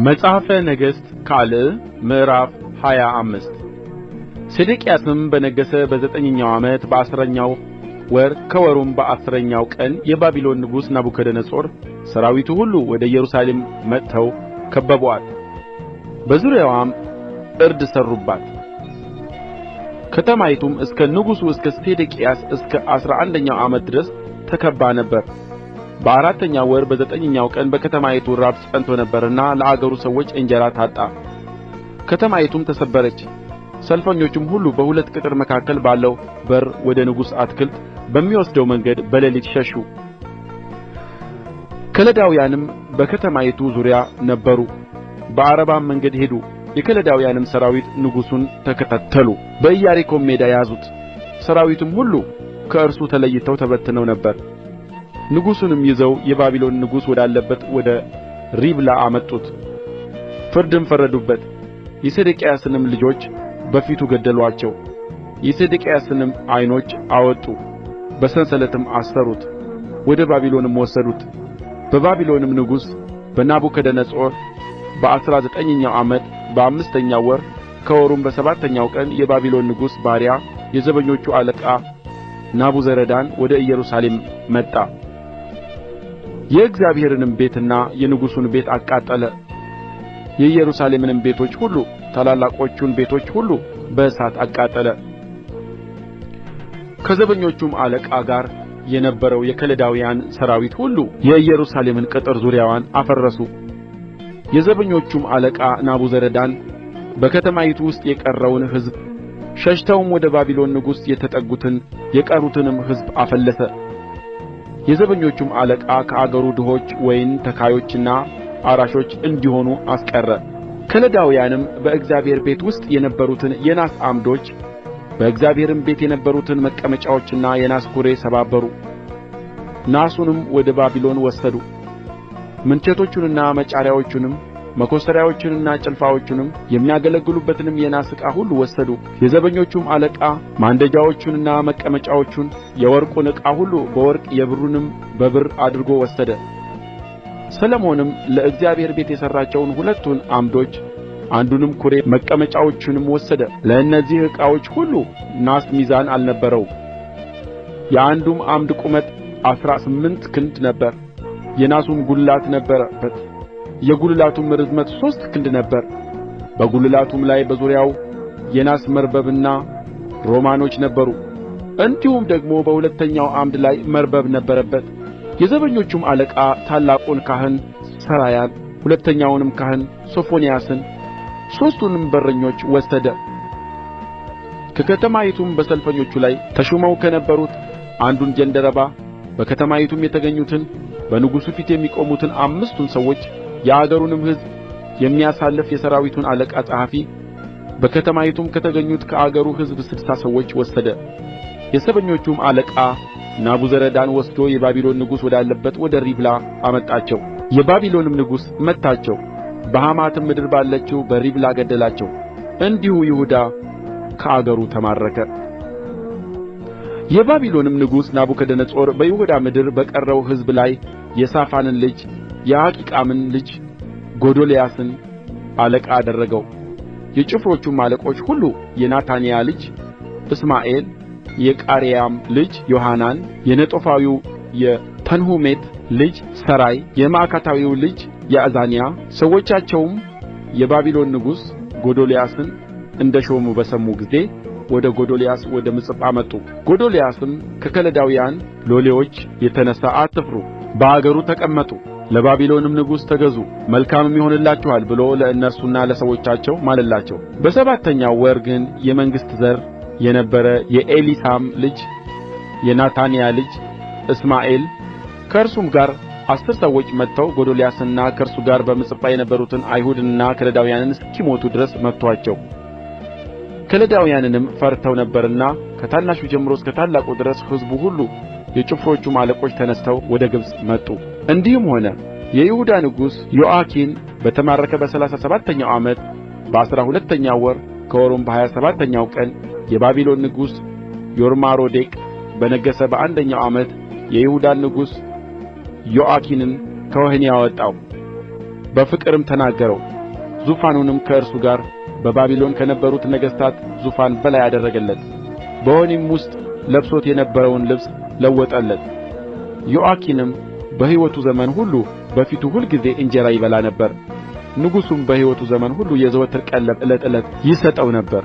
መጽሐፈ ነገሥት ካልዕ ምዕራፍ 25 ሴዴቅያስም በነገሠ በዘጠኝኛው ዓመት በአሥረኛው ወር ከወሩም በአሥረኛው ቀን የባቢሎን ንጉሥ ናቡከደነፆር ሠራዊቱ ሁሉ ወደ ኢየሩሳሌም መጥተው ከበቡአት፣ በዙሪያዋም ዕርድ ሠሩባት። ከተማይቱም እስከ ንጉሡ እስከ ሴዴቅያስ እስከ 11ኛው ዓመት ድረስ ተከብባ ነበር። በአራተኛው ወር በዘጠኝኛው ቀን በከተማይቱ ራብ ጸንቶ ነበርና ለአገሩ ሰዎች እንጀራ ታጣ። ከተማይቱም ተሰበረች። ሰልፈኞቹም ሁሉ በሁለት ቅጥር መካከል ባለው በር ወደ ንጉሡ አትክልት በሚወስደው መንገድ በሌሊት ሸሹ። ከለዳውያንም በከተማይቱ ዙሪያ ነበሩ፣ በዓረባም መንገድ ሄዱ። የከለዳውያንም ሠራዊት ንጉሡን ተከታተሉ፣ በኢያሪኮም ሜዳ ያዙት። ሠራዊቱም ሁሉ ከእርሱ ተለይተው ተበትነው ነበር። ንጉሡንም ይዘው የባቢሎን ንጉሥ ወዳለበት ወደ ሪብላ አመጡት። ፍርድም ፈረዱበት። የሴዴቅያስንም ልጆች በፊቱ ገደሉአቸው። የሴዴቅያስንም ዓይኖች አወጡ፣ በሰንሰለትም አሰሩት፣ ወደ ባቢሎንም ወሰዱት። በባቢሎንም ንጉሥ በናቡከደነፆር በ19ኛው ዓመት በአምስተኛው ወር ከወሩም በሰባተኛው ቀን የባቢሎን ንጉሥ ባሪያ የዘበኞቹ አለቃ ናቡዘረዳን ወደ ኢየሩሳሌም መጣ። የእግዚአብሔርንም ቤትና የንጉሡን ቤት አቃጠለ። የኢየሩሳሌምንም ቤቶች ሁሉ ታላላቆቹን ቤቶች ሁሉ በእሳት አቃጠለ። ከዘበኞቹም አለቃ ጋር የነበረው የከለዳውያን ሠራዊት ሁሉ የኢየሩሳሌምን ቅጥር ዙሪያዋን አፈረሱ። የዘበኞቹም አለቃ ናቡዘረዳን በከተማይቱ ውስጥ የቀረውን ሕዝብ ሸሽተውም ወደ ባቢሎን ንጉሥ የተጠጉትን የቀሩትንም ሕዝብ አፈለሰ። የዘበኞቹም አለቃ ከአገሩ ድሆች ወይን ተካዮችና አራሾች እንዲሆኑ አስቀረ። ከለዳውያንም በእግዚአብሔር ቤት ውስጥ የነበሩትን የናስ ዓምዶች በእግዚአብሔርም ቤት የነበሩትን መቀመጫዎችና የናስ ኵሬ ሰባበሩ። ናሱንም ወደ ባቢሎን ወሰዱ። ምንቸቶቹንና መጫሪያዎቹንም መኰስተሪያዎቹንና ጭልፋዎቹንም የሚያገለግሉበትንም የናስ ዕቃ ሁሉ ወሰዱ። የዘበኞቹም አለቃ ማንደጃዎቹንና መቀመጫዎቹን የወርቁን ዕቃ ሁሉ በወርቅ የብሩንም በብር አድርጎ ወሰደ። ሰሎሞንም ለእግዚአብሔር ቤት የሠራቸውን ሁለቱን ዓምዶች አንዱንም ኵሬ መቀመጫዎቹንም ወሰደ። ለእነዚህ ዕቃዎች ሁሉ ናስ ሚዛን አልነበረውም። የአንዱም ዓምድ ቁመት 18 ክንድ ነበረ። የናሱም ጕልላት ነበረበት። የጕልላቱም ርዝመት 3 ክንድ ነበረ። በጕልላቱም ላይ በዙሪያው የናስ መርበብና ሮማኖች ነበሩ። እንዲሁም ደግሞ በሁለተኛው ዓምድ ላይ መርበብ ነበረበት። የዘበኞቹም አለቃ ታላቁን ካህን ሠራያን፣ ሁለተኛውንም ካህን ሶፎንያስን፣ ሦስቱንም በረኞች ወሰደ። ከከተማይቱም በሰልፈኞቹ ላይ ተሾመው ከነበሩት አንዱን ጃንደረባ፣ በከተማይቱም የተገኙትን በንጉሡ ፊት የሚቆሙትን 5ቱን ሰዎች፣ የአገሩንም ሕዝብ የሚያሳልፍ የሠራዊቱን አለቃ ጸሐፊ፣ በከተማይቱም ከተገኙት ከአገሩ ሕዝብ 60 ሰዎች ወሰደ። የዘበኞቹም አለቃ ናቡዘረዳን ወስዶ የባቢሎን ንጉሥ ወዳለበት ወደ ሪብላ አመጣቸው። የባቢሎንም ንጉሥ መታቸው፣ በሐማትም ምድር ባለችው በሪብላ ገደላቸው። እንዲሁ ይሁዳ ከአገሩ ተማረከ። የባቢሎንም ንጉሥ ናቡከደነፆር በይሁዳ ምድር በቀረው ሕዝብ ላይ የሳፋንን ልጅ የአኪቃምን ልጅ ጎዶልያስን አለቃ አደረገው። የጭፍሮቹም አለቆች ሁሉ የናታንያ ልጅ እስማኤል፣ የቃሬያም ልጅ ዮሐናን፣ የነጦፋዊው የተንሑሜት ልጅ ሠራይ፣ የማዕካታዊው ልጅ ያእዛንያ፣ ሰዎቻቸውም የባቢሎን ንጉሥ ጎዶልያስን እንደ ሾሙ በሰሙ ጊዜ ወደ ጎዶልያስ ወደ ምጽጳ መጡ። ጎዶልያስም ከከለዳውያን ሎሌዎች የተነሣ አትፍሩ፣ በአገሩ ተቀመጡ፣ ለባቢሎንም ንጉሥ ተገዙ፣ መልካምም ይሆንላችኋል ብሎ ለእነርሱና ለሰዎቻቸው ማለላቸው። በሰባተኛው ወር ግን የመንግሥት ዘር የነበረ የኤሊሳማ ልጅ የናታንያ ልጅ እስማኤል ከእርሱም ጋር 10 ሰዎች መጥተው ጎዶልያስንና ከእርሱ ጋር በምጽጳ የነበሩትን አይሁድንና ከለዳውያንን እስኪሞቱ ድረስ መቱአቸው። ከለዳውያንንም ፈርተው ነበርና ከታናሹ ጀምሮ እስከ ታላቁ ድረስ ሕዝቡ ሁሉ የጭፍሮቹም አለቆች ተነሥተው ወደ ግብጽ መጡ። እንዲህም ሆነ የይሁዳ ንጉሥ ዮአኪን በተማረከ በ37ኛው ዓመት በ12ኛው ወር ከወሩም በ27ኛው ቀን የባቢሎን ንጉሥ ዮርማሮዴቅ በነገሠ በአንደኛው ዓመት የይሁዳን ንጉሥ ዮአኪንን ከወህኒ አወጣው፣ በፍቅርም ተናገረው። ዙፋኑንም ከእርሱ ጋር በባቢሎን ከነበሩት ነገሥታት ዙፋን በላይ አደረገለት። በወህኒም ውስጥ ለብሶት የነበረውን ልብስ ለወጠለት። ዮአኪንም በሕይወቱ ዘመን ሁሉ በፊቱ ሁልጊዜ እንጀራ ይበላ ነበር። ንጉሡም በሕይወቱ ዘመን ሁሉ የዘወትር ቀለብ ዕለት ዕለት ይሰጠው ነበር።